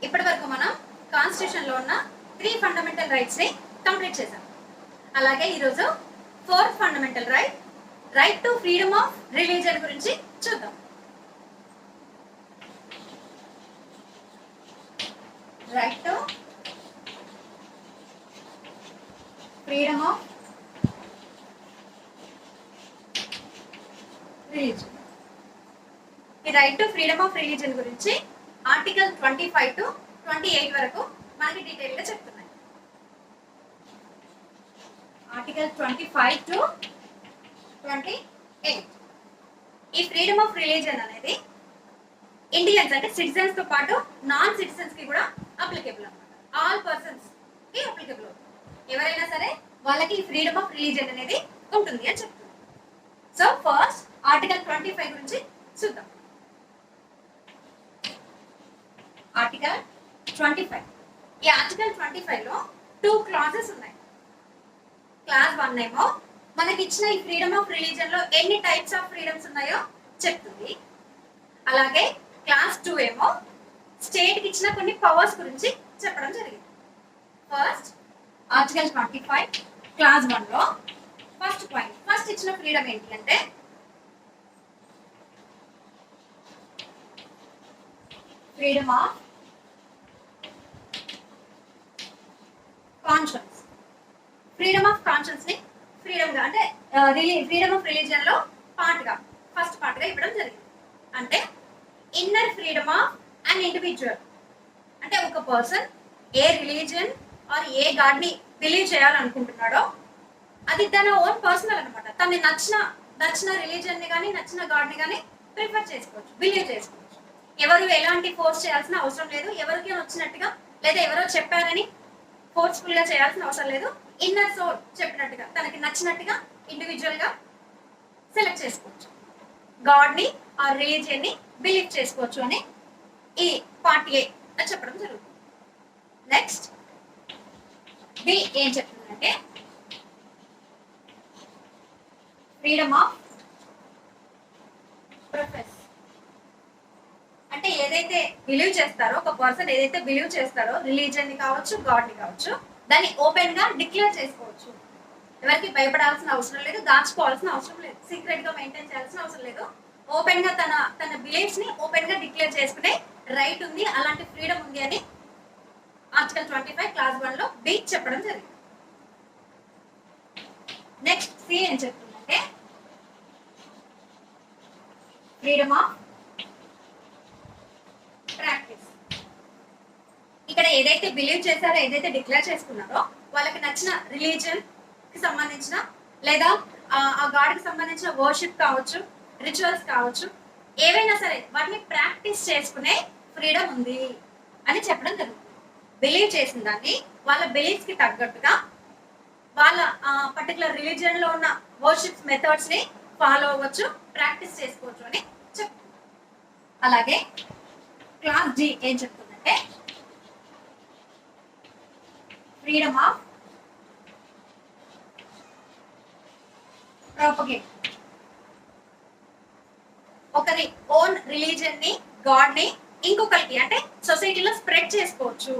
ఇప్పటి వరకు మనం కాన్స్టిట్యూషన్ లో ఉన్న 3 ఫండమెంటల్ రైట్స్ ని కంప్లీట్ చేసాం. అలాగే ఈరోజు 4th fundamental right to freedom of religion గురించి చూద్దాం. Right to freedom of religion. ఈ right to freedom of religion గురించి ఆర్టికల్ 25 to 28 వరకు మనకి డీటెయిల్ గా చెప్తున్నాయి. ఆర్టికల్ 25 to 28 ఈ ఫ్రీడమ్ ఆఫ్ రిలీజియన్ అనేది ఇండియన్స్ అంటే సిటిజన్స్ తో పాటు నాన్ సిటిజన్స్ కి కూడా అప్లికేబుల్ అన్నమాట. ఆల్ పర్సన్స్ కి అప్లికేబుల్ అవుతుంది. ఎవరైనా సరే వాళ్ళకి ఈ ఫ్రీడమ్ ఆఫ్ రిలీజియన్ అనేది ఉంటుంది అని చెప్తుంది. సో ఫస్ట్ ఆర్టికల్ 25 గురించి చూద్దాం. ఆర్టికల్ 25. ఈ ఆర్టికల్ 25 లో 2 క్లాజెస్ ఉన్నాయి. క్లాస్ 1 ఏమో మనకి ఇచ్చిన ఈ ఫ్రీడమ్ ఆఫ్ రిలీజియన్ లో ఎన్ని టైప్స్ ఆఫ్ ఫ్రీడమ్స్ ఉన్నాయో చెప్తుంది. అలాగే క్లాస్ 2 ఏమో స్టేట్ కి ఇచ్చిన కొన్ని పవర్స్ గురించి చెప్పడం జరిగింది. ఫస్ట్ ఆర్టికల్ 25 క్లాస్ 1 లో ఫస్ట్ పాయింట్, ఫస్ట్ ఇచ్చిన ఫ్రీడమ్ ఏంటి అంటే freedom of conscience. Freedom of conscience ని ఫ్రీడమ్ గా అంటే ఫ్రీడమ్ ఆఫ్ రిలీజియన్ లో పార్ట్ గా ఫస్ట్ పార్ట్ గా ఇవ్వడం జరిగింది. అంటే inner freedom of an individual అంటే ఒక person A religion are A God ని బిలీవ్ చేయాలనుకుంటున్నాడో అది తన ఓన్ పర్సనల్ అనమాట. తనని నచ్చిన రిలీజియన్ ని కానీ నచ్చిన గాడ్ ని కానీ ప్రిఫర్ చేసుకోవచ్చు, బిలీవ్ చేసుకోవచ్చు. ఎవరు ఎలాంటి ఫోర్స్ చేయాల్సిన అవసరం లేదు. ఎవరికి వచ్చినట్టుగా లేదా ఎవరో చెప్పారని ఫోర్స్ఫుల్ గా చేయాల్సిన అవసరం లేదు. ఇన్నర్ సోల్ చెప్పినట్టుగా తనకి నచ్చినట్టుగా ఇండివిజువల్ గా సెలెక్ట్ చేసుకోవచ్చు. గాడ్ ని ఆ రిలీజియన్ ని బిలీవ్ చేసుకోవచ్చు అని ఈ పార్ట్ ఏ అని చెప్పడం జరుగుతుంది. నెక్స్ట్ బి ఏం చెప్తుందంటే ఫ్రీడమ్ ఆఫ్ ప్రొఫెస్. అంటే ఏదైతే బిలీవ్ చేస్తారో ఒక పర్సన్ ఏదైతే బిలీవ్ చేస్తారో రిలీజియన్ ని కావచ్చు గాడ్ ని కావచ్చు దాన్ని ఓపెన్ గా డిక్లేర్ చేసుకోవచ్చు. ఎవరికి భయపడాల్సిన అవసరం లేదు, దాచుకోవాల్సిన అవసరం లేదు, సీక్రెట్ గా మెయింటైన్ చేయాల్సిన అవసరం లేదు. ఓపెన్ గా తన బిలీఫ్స్ ని ఓపెన్ గా డిక్లేర్ చేసుకునే రైట్ ఉంది, అలాంటి ఫ్రీడమ్ ఉంది అని ఆర్టికల్ 25 క్లాస్ 1 లో బి చెప్పడం జరిగింది. నెక్స్ట్ సి ఏం చెప్తుందంటే ఫ్రీడమ్ ఆఫ్ ప్రాక్టీస్. ఇక్కడ ఏదైతే బిలీవ్ చేశారో ఏదైతే డిక్లేర్ చేసుకున్నారో వాళ్ళకి నచ్చిన రిలీజియన్ కి సంబంధించిన లేదా ఆ గాడ్ కి సంబంధించిన వర్షిప్ కావచ్చు, రిచువల్స్ కావచ్చు, ఏవైనా సరే వాటిని ప్రాక్టీస్ చేసుకునే ఫ్రీడమ్ ఉంది అని చెప్పడం జరుగుతుంది. బిలీవ్ చేసిన దాన్ని వాళ్ళ బిలీఫ్స్ కి తగ్గట్టుగా వాళ్ళ పర్టికులర్ రిలీజియన్ లో ఉన్న వర్షిప్ మెథడ్స్ ని ఫాలో అవ్వచ్చు, ప్రాక్టీస్ చేసుకోవచ్చు అని చెప్తుంది. అలాగే క్లాస్ జి ఏం చెప్తుందంటే ఫ్రీడమ్ ఆఫ్ ప్రాపగేట్. ఒకరి ఓన్ రిలీజియన్ ని గాడ్ ని ఇంకొకరికి అంటే సొసైటీలో స్ప్రెడ్ చేసుకోవచ్చు,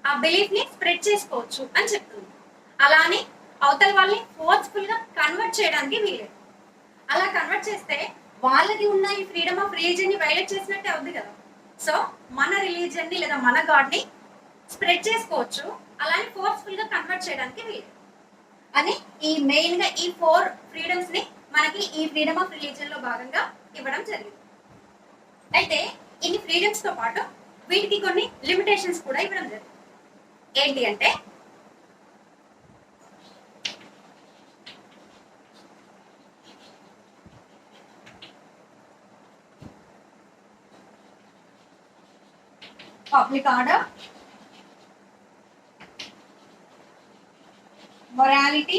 ఆ బిలీఫ్ ని స్ప్రెడ్ చేసుకోవచ్చు అని చెప్తుంది. అలా అని అవతల వాళ్ళని ఫోర్స్ఫుల్ గా కన్వర్ట్ చేయడానికి వీలేదు. అలా కన్వర్ట్ చేస్తే వాళ్ళకి ఉన్న ఈ ఫ్రీడమ్ ఆఫ్ రిలీజియన్ ని వైలేట్ చేసినట్టే అవుతుంది కదా. సో మన రిలీజియన్ ని లేదా మన గాడ్ ని స్ప్రెడ్ చేసుకోవచ్చు, అలానే ఫోర్స్ఫుల్ గా కన్వర్ట్ చేయడానికి వీలేదు అని ఈ మెయిన్ గా ఈ 4 ఫ్రీడమ్స్ ని మనకి ఈ ఫ్రీడమ్ ఆఫ్ రిలీజియన్ లో భాగంగా ఇవ్వడం జరిగింది. అయితే ఇన్ని ఫ్రీడమ్స్ తో పాటు వీటికి కొన్ని లిమిటేషన్స్ కూడా ఇవ్వడం జరిగింది. ఏంటి అంటే public order, morality,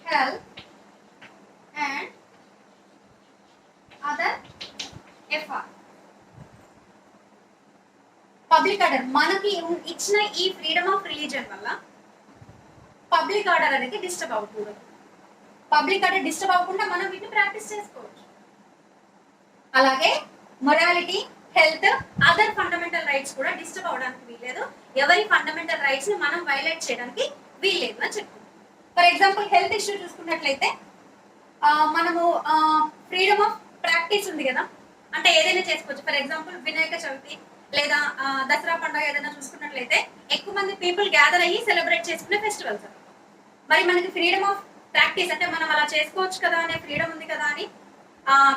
health and other effort. Public order మనకి ఇచ్చిన ఈ ఫ్రీడమ్ ఆఫ్ రిలీజియన్ వల్ల పబ్లిక్ ఆర్డర్ అనేది డిస్టర్బ్ అవుతుంది. పబ్లిక్ ఆర్డర్ డిస్టర్బ్ అవ్వకుండా మనం వీటిని ప్రాక్టీస్ చేసుకోవచ్చు. అలాగే morality, health, other fundamental rights కూడా డిస్టర్బ్ అవడానికి వీల్లేదు. ఎవరి ఫండమెంటల్ రైట్స్ ని మనం వైలేట్ చేయడానికి వీల్లేదు అని చెప్తుంది. ఫర్ ఎగ్జాంపుల్ హెల్త్ ఇష్యూ చూసుకున్నట్లయితే మనము ఫ్రీడమ్ ఆఫ్ ప్రాక్టీస్ ఉంది కదా, అంటే ఏదైనా చేసుకోవచ్చు. ఫర్ ఎగ్జాంపుల్ వినాయక చవితి లేదా దసరా పండుగ ఏదైనా చూసుకున్నట్లయితే ఎక్కువ మంది పీపుల్ గ్యాదర్ అయ్యి సెలబ్రేట్ చేసుకునే ఫెస్టివల్స్. మరి మనకి ఫ్రీడమ్ ఆఫ్ ప్రాక్టీస్ అంటే మనం అలా చేసుకోవచ్చు కదా అనే ఫ్రీడమ్ ఉంది కదా అని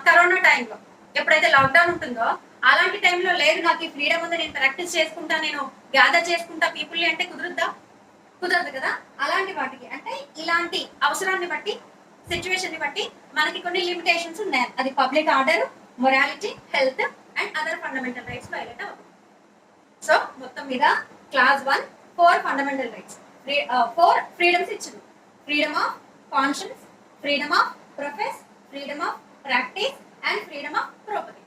కరోనా టైంలో ఎప్పుడైతే లాక్డౌన్ ఉంటుందో అలాంటి టైంలో లేదు నాకు ఈ ఫ్రీడమ్ ఉంది, నేను ప్రాక్టీస్ చేసుకుంటా, నేను గ్యాదర్ చేసుకుంటా పీపుల్ అంటే కుదురుద్దా? కుదరదు కదా. అలాంటి వాటికి అంటే ఇలాంటి అవసరాన్ని బట్టి, సిచ్యువేషన్ ని బట్టి మనకి కొన్ని లిమిటేషన్స్ ఉన్నాయి. అది public order, morality, health and other fundamental rights violate అవుతుంది. సో మొత్తం మీద క్లాస్ 1 4 ఫండమెంటల్ రైట్స్, 4 ఫ్రీడమ్స్ ఇచ్చింది. Freedom of conscience, freedom of profess, freedom of practice and freedom of property.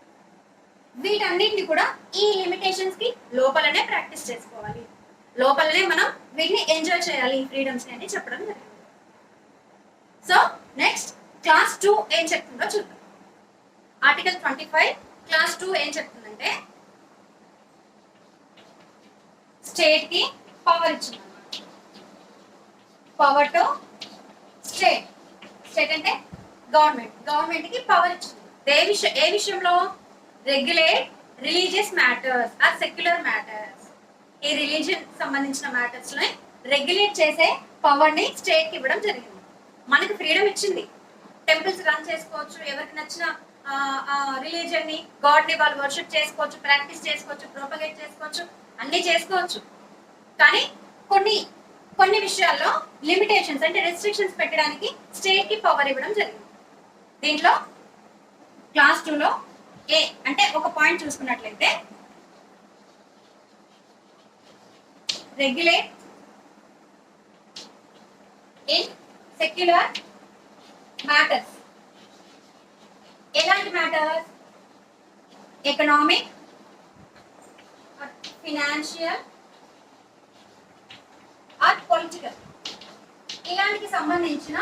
వీటన్నిటిని కూడా ఈ లిమిటేషన్స్ కి లోపలనే ప్రాక్టీస్ చేసుకోవాలి, లోపలనే మనం వీటిని ఎంజాయ్ చేయాలి ఈ ఫ్రీడమ్స్ అని చెప్పడం జరిగింది. సో నెక్స్ట్ క్లాస్ 2 ఏం చెప్తుందో చూద్దాం. ఆర్టికల్ 25 క్లాస్ 2 ఏం చెప్తుందంటే స్టేట్ కి పవర్ ఇచ్చింది. పవర్ టు స్టేట్, స్టేట్ అంటే గవర్నమెంట్ కి పవర్ ఇచ్చింది. ఏ విషయంలో? Regulate religious matters or secular matters. ఈ రిలీజియన్ సంబంధించిన మ్యాటర్స్ ని రెగ్యులేట్ చేసే పవర్ ని స్టేట్ కి ఇవ్వడం జరిగింది. మనకి ఫ్రీడమ్ ఇచ్చింది, టెంపుల్స్ రన్ చేసుకోవచ్చు, ఎవరికి నచ్చిన రిలీజియన్ ని, గాడ్ ని వాళ్ళు వర్షిప్ చేసుకోవచ్చు, ప్రాక్టీస్ చేసుకోవచ్చు, ప్రొపగేట్ చేసుకోవచ్చు, అన్ని చేసుకోవచ్చు. కానీ కొన్ని విషయాల్లో లిమిటేషన్స్ అంటే రెస్ట్రిక్షన్స్ పెట్టడానికి స్టేట్ కి పవర్ ఇవ్వడం జరిగింది. దీంట్లో క్లాస్ 2 లో ఏ అంటే ఒక పాయింట్ చూసుకున్నట్లయితే రెగ్యులేట్ ఇన్ సెక్యులర్ మ్యాటర్స్. ఎలాంటి matters? Economic, financial or political, ఇలాంటికి సంబంధించిన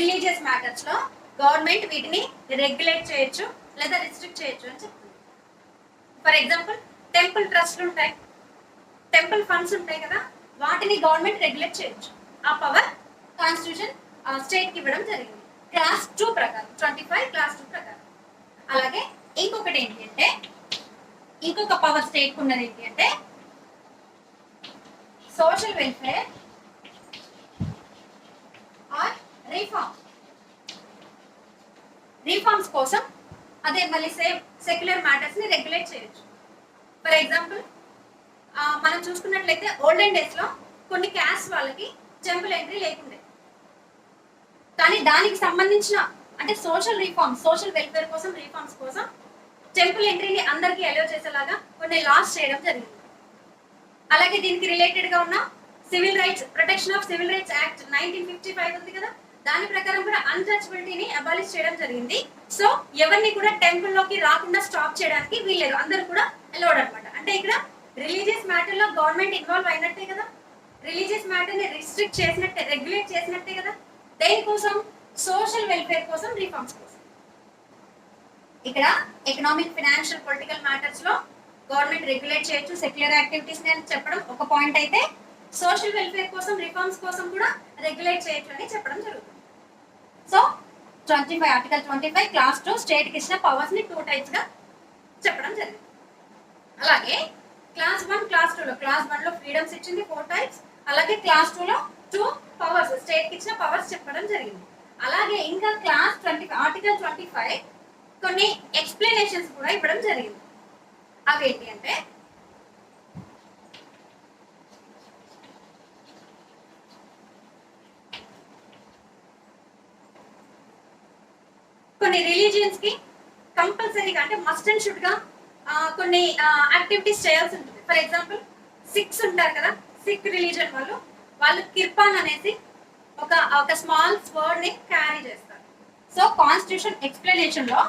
రిలీజియస్ మ్యాటర్స్ లో గవర్నమెంట్ వీటిని రెగ్యులేట్ చేయొచ్చు లేదా రిస్ట్రిక్ట్ చేయొచ్చు అని చెప్తుంది. ఫర్ ఎగ్జాంపుల్ టెంపుల్ ట్రస్ట్లు ఉంటాయి, టెంపుల్ ఫండ్స్ ఉంటాయి కదా, వాటిని గవర్నమెంట్ రెగ్యులేట్ చేయొచ్చు. ఆ పవర్ కాన్స్టిట్యూషన్ స్టేట్ కి ఇవ్వడం జరిగింది క్లాస్ 2 ప్రకారం, 25 క్లాస్ 2 ప్రకారం. అలాగే ఇంకొకటి ఏంటి అంటే, ఇంకొక పవర్ స్టేట్ ఉన్నది ఏంటి అంటే సోషల్ వెల్ఫేర్ ఆర్ రీఫార్మ్స్ కోసం అదే మళ్ళీ సేమ్ సెక్యులర్ మ్యాటర్స్ ని రెగ్యులేట్ చేయొచ్చు. ఫర్ ఎగ్జాంపుల్ మనం చూసుకున్నట్లయితే ఓల్డెన్ డేస్ లో కొన్ని క్యాస్ట్ వాళ్ళకి టెంపుల్ ఎంట్రీ లేకుండే, కానీ దానికి సంబంధించిన అంటే సోషల్ రిఫార్మ్స్, సోషల్ వెల్ఫేర్ కోసం, రీఫార్మ్స్ కోసం టెంపుల్ ఎంట్రీని అందరికీ అలౌ చేసేలాగా కొన్ని లాస్ చేయడం జరిగింది. అలాగే దీనికి రిలేటెడ్ గా ఉన్న civil rights, protection of civil rights act 1955 ఉంది కదా, దాని ప్రకారం కూడా అన్టచబిలిటీని అబాలిష్ చేయడం జరిగింది. సో ఎవరిని కూడా టెంపుల్ లోకి రాకుండా స్టాప్ చేయడానికి వీల్లేదు, అందరూ కూడా అలౌడ్ అనమాట. అంటే ఇక్కడ రిలీజియస్ మ్యాటర్ లో గవర్నమెంట్ ఇన్వాల్వ్ అయినట్టే కదా, రిలీజియస్ మ్యాటర్ ని రిస్ట్రిక్ట్ చేసినట్టే, రెగ్యులేట్ చేసినట్టే కదా. దేనికోసం? సోషల్ వెల్ఫేర్ కోసం, రిఫార్మ్స్ కోసం. ఇక్కడ ఎకనామిక్, ఫైనాన్షియల్, పొలిటికల్ మ్యాటర్స్ లో గవర్నమెంట్ రెగ్యులేట్ చేయొచ్చు సెక్యులర్ యాక్టివిటీస్ అని చెప్పడం ఒక పాయింట్ అయితే, సోషల్ వెల్ఫేర్ కోసం, రిఫార్మ్స్ కోసం కూడా రెగ్యులేట్ చేయొచ్చు అని చెప్పడం జరుగుతుంది. సో 25 ఆర్టికల్ 25 క్లాస్ 2 స్టేట్ కి ఇచ్చిన పవర్స్ ని 2 టైప్స్ గా చెప్పడం జరిగింది. అలాగే క్లాస్ 1 క్లాస్ 2 లో, క్లాస్ 1 లో ఫ్రీడమ్స్ ఇచ్చింది 4 టైప్స్, అలాగే క్లాస్ 2 లో 2 పవర్స్ స్టేట్ కి ఇచ్చిన పవర్స్ చెప్పడం జరిగింది. అలాగే ఇంకా క్లాస్ 20 ఆర్టికల్ 25 కొన్ని ఎక్స్ప్లెనేషన్స్ కూడా ఇవ్వడం జరిగింది. అవేంటి అంటే కొన్ని రిలీజియన్స్ కి కంపల్సరీగా అంటే మస్ట్ అండ్ షుడ్ గా కొన్ని యాక్టివిటీస్ చేయాల్సి ఉంటుంది. ఫర్ ఎగ్జాంపుల్ సిక్స్ ఉంటారు కదా, సిక్ రిలీజియన్ వాళ్ళు కిర్పాన్ అనేసి ఒక స్మాల్ స్వర్డ్ ని క్యారీ చేస్తారు. సో కాన్స్టిట్యూషన్ ఎక్స్ప్లెనేషన్ లో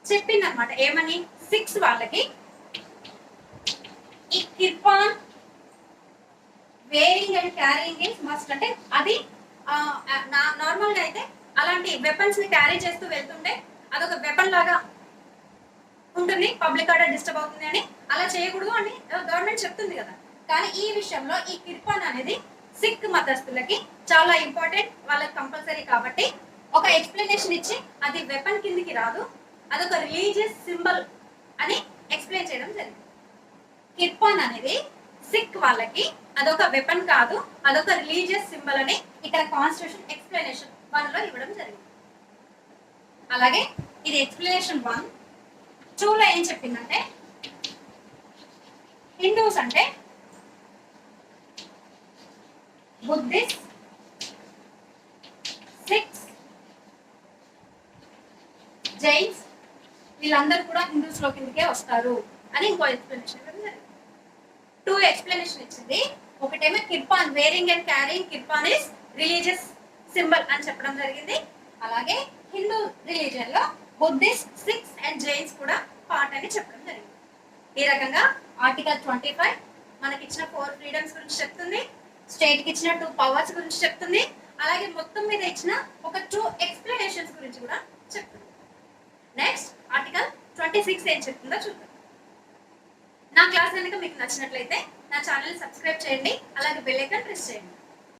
చెప్పిందనమాట ఏమని, సిక్స్ వాళ్ళకి ఈ kirpan wearing and carrying is must. అంటే అది నార్మల్ గా అయితే అలాంటి వెపన్స్ ని క్యారీ చేస్తూ వెళ్తుంటే అదొక వెపన్ లాగా చెప్తుంది పబ్లిక్ ఆర్డర్ డిస్టర్బ్ అవుతుంది అని, అలా చేయకూడదు అని గవర్నమెంట్ చెప్తుంది కదా. కానీ ఈ విషయంలో ఈ కిర్పాన్ అనేది సిక్ మతస్థులకి చాలా ఇంపార్టెంట్, వాళ్ళకి కంపల్సరీ. కాబట్టి ఒక ఎక్స్ప్లెనేషన్ ఇచ్చి అది వెపన్ కిందికి రాదు, అదొక రిలీజియస్ సింబల్ అని ఎక్స్ప్లెయిన్ చేయడం జరిగింది. కిర్పాన్ అనేది సిక్ వాళ్ళకి అదొక వెపన్ కాదు, అదొక రిలీజియస్ సింబల్ అని ఇక్కడ కాన్స్టిట్యూషన్ ఎక్స్ప్లెనేషన్ 1 ఇవ్వడం జరిగింది. అలాగే ఇది ఎక్స్ప్లెనేషన్ 1. 2లో ఏం చెప్పిందంటే హిందూస్ అంటే బుద్ధిస్ట్, సిక్స్, జైన్స్ వీళ్ళందరూ కూడా హిందూస్ లో కిందకే వస్తారు అని ఇంకో ఎక్స్ప్లెనేషన్ ఇవ్వడం జరిగింది. 2 ఎక్స్ప్లెనేషన్ ఇచ్చింది. ఒకటేమో kirpan wearing and carrying kirpan is religious symbol అని చెప్పడం జరిగింది. అలాగే హిందూ రిలీజియన్ లో బుద్ధిస్ట్, సిక్స్ అండ్ జైన్స్ కూడా పార్ట్ అని చెప్పడం జరిగింది. ఈ రకంగా ఆర్టికల్ 25 మనకి ఇచ్చిన 4 ఫ్రీడమ్స్ గురించి చెప్తుంది, స్టేట్ కి ఇచ్చిన 2 పవర్స్ గురించి చెప్తుంది, అలాగే మొత్తం మీద ఇచ్చిన ఒక 2 ఎక్స్ప్లెనేషన్స్ గురించి కూడా చెప్తుంది. నెక్స్ట్ ఆర్టికల్ 26 ఏం చెప్తుందో చూద్దాం. నా క్లాస్ కనుక మీకు నచ్చినట్లయితే నా ఛానల్ సబ్స్క్రైబ్ చేయండి, అలాగే బెల్ ఐకాన్ ప్రెస్ చేయండి.